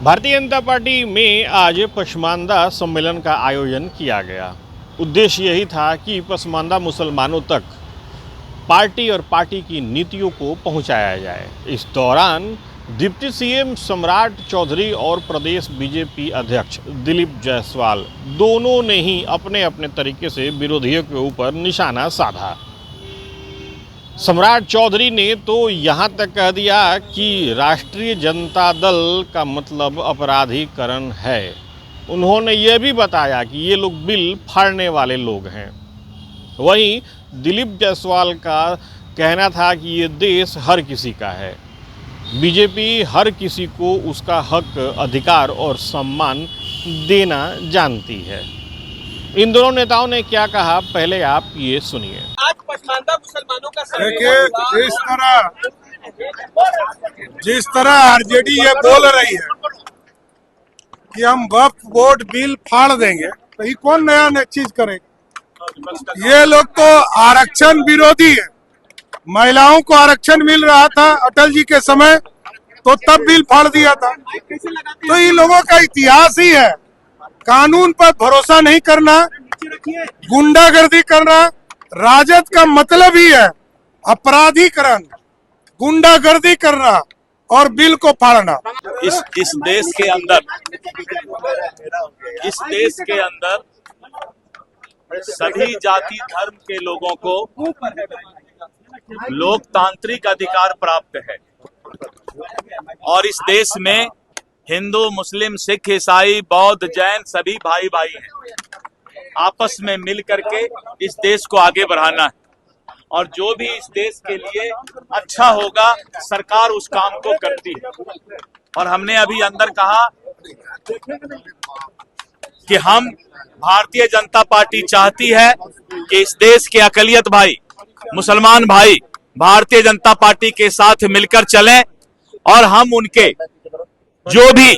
Bharatiya Janata party में आज पसमानदा सम्मेलन का आयोजन किया गया। उद्देश्य यही था कि पसमानदा मुसलमानों तक पार्टी और पार्टी की नीतियों को पहुंचाया जाए। इस दौरान डिप्टी सीएम सम्राट चौधरी और प्रदेश बीजेपी अध्यक्ष दिलीप जायसवाल दोनों ने ही अपने अपने तरीके से विरोधियों के ऊपर निशाना साधा। सम्राट चौधरी ने तो यहाँ तक कह दिया कि राष्ट्रीय जनता दल का मतलब अपराधीकरण है। उन्होंने ये भी बताया कि ये लोग बिल फाड़ने वाले लोग हैं। वहीं दिलीप जायसवाल का कहना था कि ये देश हर किसी का है। बीजेपी हर किसी को उसका हक, अधिकार और सम्मान देना जानती है। इन दोनों नेताओं ने क्या कहा, पहले आप ये सुनिए। आज पसमानदा मुसलमानों का देखिए, जिस तरह आरजेडी ये बोल रही है कि हम वक्फ बोर्ड बिल फाड़ देंगे, तो ये कौन नया चीज करेगा। ये लोग तो आरक्षण विरोधी है। महिलाओं को आरक्षण मिल रहा था अटल जी के समय, तो तब बिल फाड़ दिया था। तो ये लोगों का इतिहास ही है, कानून पर भरोसा नहीं करना, गुंडागर्दी करना। राजद का मतलब ही है अपराधीकरण, गुंडागर्दी करना और बिल को फाड़ना। इस देश के अंदर सभी जाति धर्म के लोगों को लोकतांत्रिक अधिकार प्राप्त है और इस देश में हिंदू, मुस्लिम, सिख, ईसाई, बौद्ध, जैन सभी भाई भाई हैं। आपस में मिल करके इस देश को आगे बढ़ाना है और जो भी इस देश के लिए अच्छा होगा सरकार उस काम को करती है। और हमने अभी अंदर कहा कि हम भारतीय जनता पार्टी चाहती है कि इस देश के अकलियत भाई, मुसलमान भाई भारतीय जनता पार्टी के साथ मिलकर चलें और हम उनके जो भी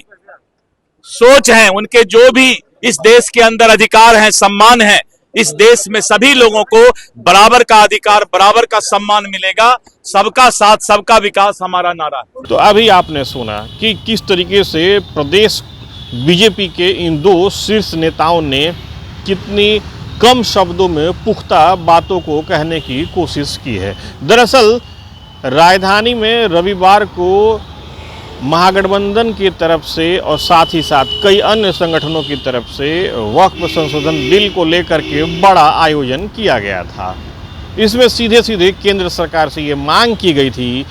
सोच है, उनके जो भी इस देश के अंदर अधिकार हैं, सम्मान है, इस देश में सभी लोगों को बराबर का अधिकार, बराबर का सम्मान मिलेगा। सबका साथ, सबका विकास हमारा नारा है। तो अभी आपने सुना कि किस तरीके से प्रदेश बीजेपी के इन दो शीर्ष नेताओं ने कितनी कम शब्दों में पुख्ता बातों को कहने की कोशिश की है। दरअसल राजधानी में रविवार को महागठबंधन की तरफ से और साथ ही साथ कई अन्य संगठनों की तरफ से वक्फ संशोधन बिल को लेकर के बड़ा आयोजन किया गया था। इसमें सीधे सीधे केंद्र सरकार से ये मांग की गई थी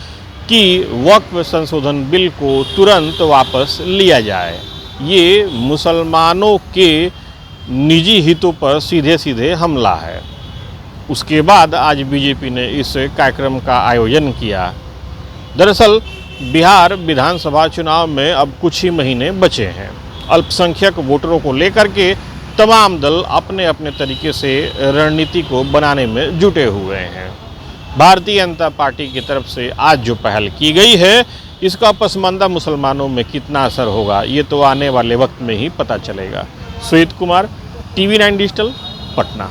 कि वक्फ संशोधन बिल को तुरंत वापस लिया जाए। ये मुसलमानों के निजी हितों पर सीधे सीधे हमला है। उसके बाद आज बीजेपी ने इस कार्यक्रम का आयोजन किया। दरअसल बिहार विधानसभा चुनाव में अब कुछ ही महीने बचे हैं। अल्पसंख्यक वोटरों को लेकर के तमाम दल अपने अपने तरीके से रणनीति को बनाने में जुटे हुए हैं। भारतीय जनता पार्टी की तरफ से आज जो पहल की गई है, इसका पसमानदा मुसलमानों में कितना असर होगा, ये तो आने वाले वक्त में ही पता चलेगा। Sujit Kumar, TV9 digital, Patna.